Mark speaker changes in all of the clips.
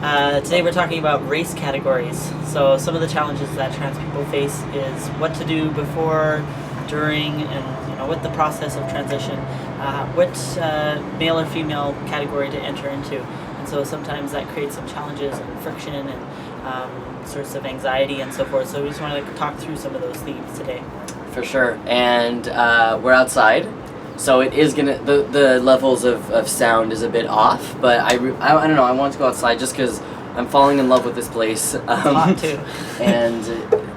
Speaker 1: Today we're talking about race categories. So some of the challenges that trans people face is what to do before, during, and with the process of transition, what male or female category to enter into. And so sometimes that creates some challenges and friction and sorts of anxiety and so forth. So we just want to talk through some of those themes today.
Speaker 2: For sure. And we're outside. So it is gonna, the levels of sound is a bit off, but I don't know, I want to go outside just because I'm falling in love with this place.
Speaker 1: It's hot too.
Speaker 2: And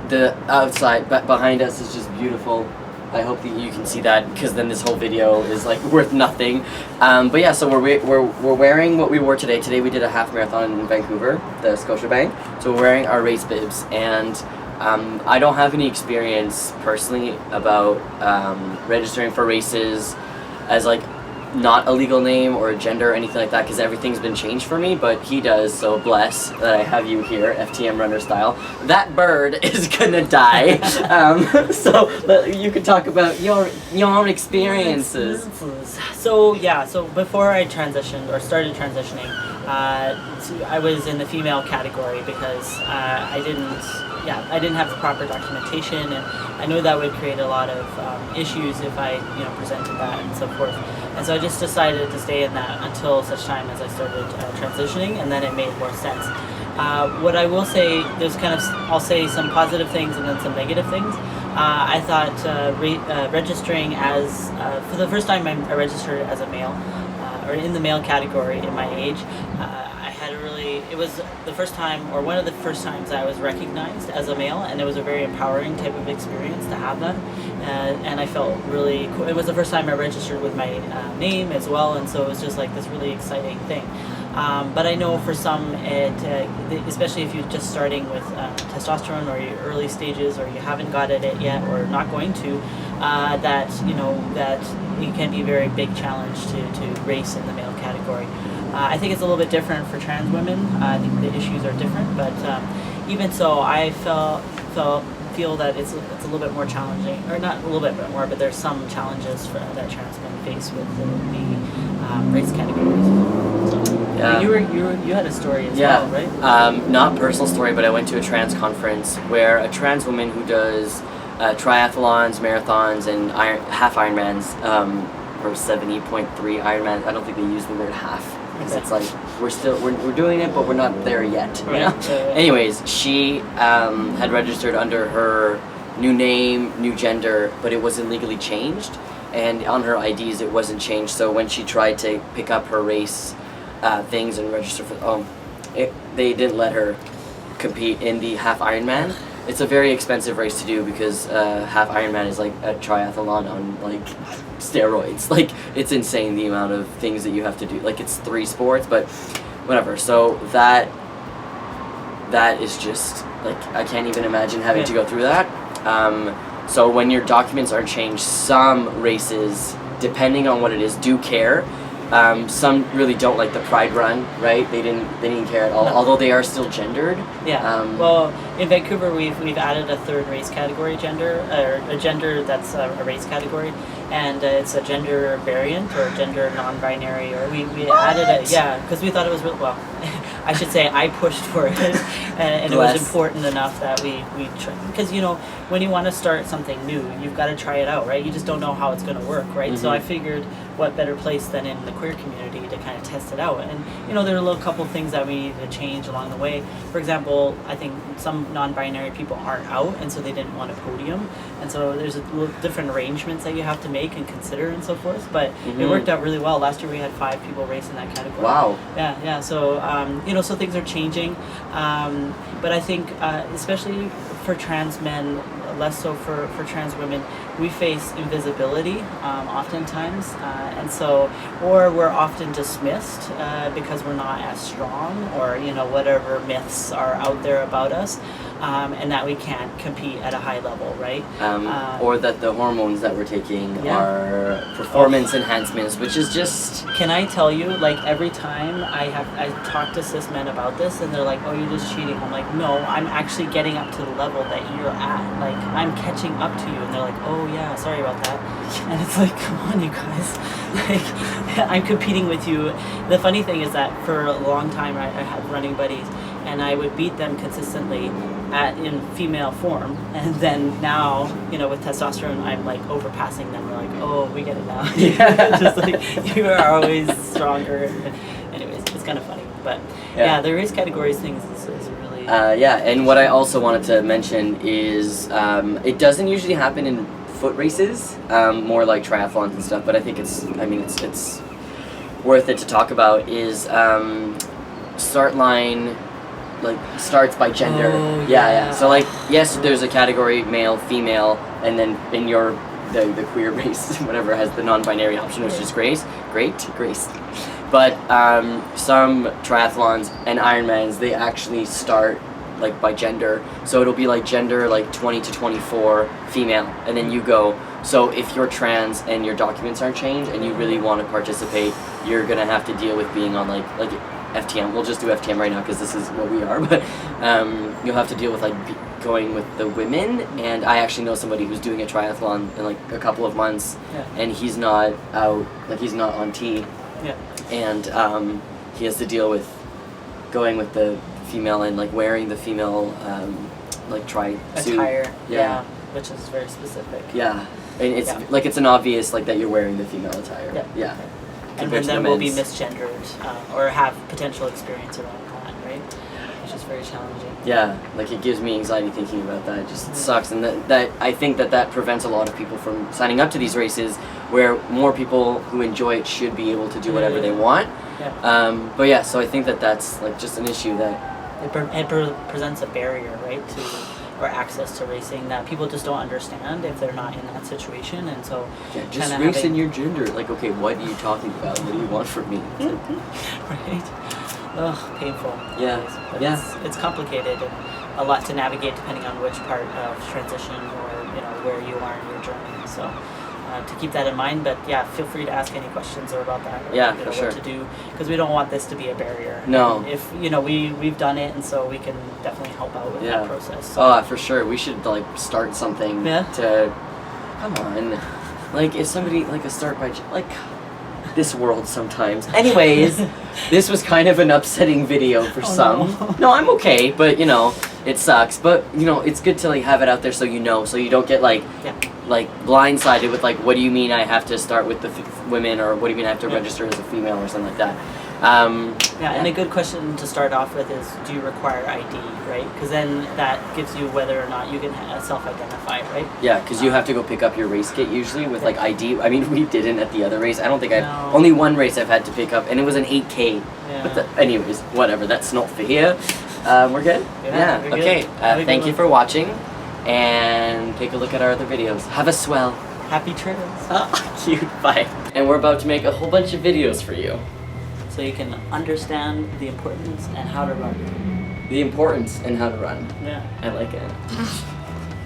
Speaker 2: the outside, behind us is just beautiful. I hope that you can see that, because then this whole video is like worth nothing. But yeah, so we're wearing what we wore today. Today we did a half marathon in Vancouver, the Scotiabank. So we're wearing our race bibs, and I don't have any experience personally about registering for races as like not a legal name or a gender or anything like that, because everything's been changed for me, but he does, so bless that I have you here, FTM runner style. That bird is gonna die. So you could talk about your experiences.
Speaker 1: So yeah, so before I transitioned or started transitioning, I was in the female category because I didn't have the proper documentation, and I knew that would create a lot of issues if I presented that and so forth. And so I just decided to stay in that until such time as I started transitioning, and then it made more sense. What I will say, I'll say some positive things and then some negative things. I thought registering as, for the first time I registered as a male, or in the male category in my age. It was the first time, or one of the first times I was recognized as a male, and it was a very empowering type of experience to have that. And I felt really cool. It was the first time I registered with my name as well, and so it was just like this really exciting thing. But I know for some, especially if you're just starting with testosterone, or your early stages, or you haven't got it yet, or not going to, that it can be a very big challenge to race in the male category. I think it's a little bit different for trans women. I think the issues are different, but even so, I feel that it's a little bit more challenging, or not a little bit more, but there's some challenges that trans men face with the race categories. So,
Speaker 2: yeah.
Speaker 1: You had a story as well, right?
Speaker 2: Not personal story, but I went to a trans conference where a trans woman who does triathlons, marathons, and half Ironmans, or 70.3 Ironmans. I don't think they use the word half. Because it's like we're doing it, but we're not there yet. You know? Anyways, she had registered under her new name, new gender, but it wasn't legally changed, and on her IDs it wasn't changed. So when she tried to pick up her race things and register for, they didn't let her compete in the half Ironman. It's a very expensive race to do because half Ironman is like a triathlon on like steroids. Like, it's insane the amount of things that you have to do. Like, it's 3 sports, but whatever. So that is just like, I can't even imagine having to go through that. So when your documents are changed, some races, depending on what it is, do care. Some really don't, like the Pride Run, right? They didn't care at all, although they are still gendered.
Speaker 1: Yeah. Well, in Vancouver, we've added a third race category gender, or a gender that's a race category, and it's a gender variant or gender non-binary, or we added it, because we thought it was really, well, I should say I pushed for it, and it was important enough that we because when you want to start something new, you've got to try it out, right? You just don't know how it's going to work, right? Mm-hmm. So I figured, what better place than in the queer community to kind of test it out. And there are a couple things that we needed to change along the way. For example, I think some non-binary people aren't out, and so they didn't want a podium, and so there's different arrangements that you have to make and consider and so forth. But it worked out really well. Last year we had 5 people race in that category.
Speaker 2: Wow.
Speaker 1: Yeah. So so things are changing, but I think especially for trans men, less so for trans women, we face invisibility oftentimes, and so, or we're often dismissed because we're not as strong, or whatever myths are out there about us. and that we can't compete at a high level, right?
Speaker 2: Or that the hormones that we're taking
Speaker 1: Yeah.
Speaker 2: are performance enhancements, which is just
Speaker 1: Can I tell you, like, every time I talk to cis men about this, and they're like, "Oh, you're just cheating." I'm like, "No, I'm actually getting up to the level that you're at. Like, I'm catching up to you." And they're like, "Oh yeah, sorry about that." And it's like, come on, you guys. Like, I'm competing with you. The funny thing is that for a long time, I had running buddies, and I would beat them consistently in female form, and then now, you know, with testosterone, I'm like overpassing them. We're like, oh, we get it now.
Speaker 2: Yeah.
Speaker 1: Just like, you are always stronger. Anyways, it's kind of funny, but yeah, the race categories things is really
Speaker 2: yeah. And what I also wanted to mention is it doesn't usually happen in foot races, more like triathlons and stuff, but I think it's worth it to talk about is start line, like, starts by gender.
Speaker 1: Oh,
Speaker 2: yeah. So like, yes, there's a category male, female, and then in the queer race, whatever, has the non-binary option, which is Grace. But some triathlons and Ironmans, they actually start like by gender. So it'll be like gender like 20 to 24 female, and then you go. So if you're trans and your documents aren't changed and you really want to participate, you're gonna have to deal with being on like FTM. We'll just do FTM right now because this is what we are. But you'll have to deal with like going with the women. And I actually know somebody who's doing a triathlon in like a couple of months, and he's not out, like he's not on T.
Speaker 1: Yeah.
Speaker 2: And he has to deal with going with the female and like wearing the female like tri-suit.
Speaker 1: attire. Yeah, which is very specific.
Speaker 2: Yeah, and it's like it's an obvious like that you're wearing the female attire. Yeah.
Speaker 1: And then we'll be misgendered or have potential experience around that, right? Which is very challenging.
Speaker 2: Yeah, like it gives me anxiety thinking about that. It just sucks, and that I think that prevents a lot of people from signing up to these races, where more people who enjoy it should be able to do whatever they want.
Speaker 1: Yeah.
Speaker 2: But yeah, so I think that's like just an issue that
Speaker 1: it presents a barrier, right, to or access to racing that people just don't understand if they're not in that situation, and so
Speaker 2: just race in your gender. Like, okay, what are you talking about? What do you want from me?
Speaker 1: Right. Ugh, painful.
Speaker 2: Yeah.
Speaker 1: But it's complicated and a lot to navigate depending on which part of transition or where you are in your journey. So to keep that in mind, but yeah, feel free to ask any questions about that. Or,
Speaker 2: for sure.
Speaker 1: What to do, because we don't want this to be a barrier.
Speaker 2: No.
Speaker 1: And if we've done it, and so we can definitely help out with that process. So.
Speaker 2: Oh, for sure. We should like start something to. Come on, like if somebody like a start by like. This world sometimes. Anyways, this was kind of an upsetting video for some. No, I'm okay, but it sucks. But it's good to like have it out there so so you don't get like blindsided with like, what do you mean I have to start with the women, or what do you mean I have to register as a female or something like that. And
Speaker 1: a good question to start off with is, do you require ID, right? Because then that gives you whether or not you can self-identify, right?
Speaker 2: Yeah, because you have to go pick up your race kit usually with like ID. I mean, we didn't at the other race. I don't think only one race I've had to pick up, and it was an 8K.
Speaker 1: Yeah.
Speaker 2: But anyways, whatever. That's not for here. We're good?
Speaker 1: Yeah. We're
Speaker 2: Okay.
Speaker 1: good.
Speaker 2: Thank you for watching, and take a look at our other videos. Have a swell.
Speaker 1: Happy trails.
Speaker 2: Cute. Bye. And we're about to make a whole bunch of videos for you.
Speaker 1: So you can understand the importance and how to run.
Speaker 2: The importance and how to run.
Speaker 1: Yeah.
Speaker 2: I like it.